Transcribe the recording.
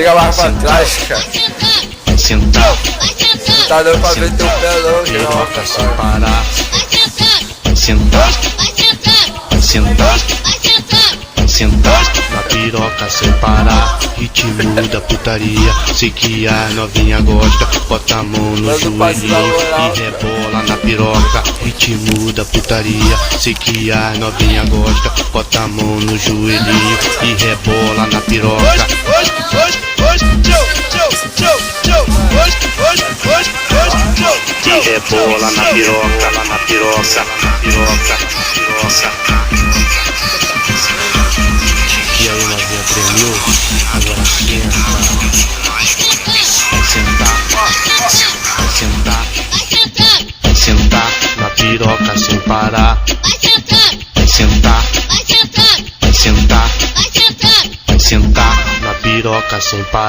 Chega mais pra trás, cara. Sentar, Tá dando pra ver teu pé não, piroca sem parar. Sentar, sentar, sentar na piroca sem parar. Ritmo da putaria, sei que a novinha gosta. Bota a mão no joelhinho e rebola na piroca. Ritmo da putaria, sei que a novinha gosta. Bota a mão no joelhinho e rebola na piroca. E rebola na piroca, lá na piroca, piroca, piroca. E aí novinha tremeu, agora senta. Sentar, sentar na piroca sem parar. Sentar, sentar, sentar na piroca sem parar.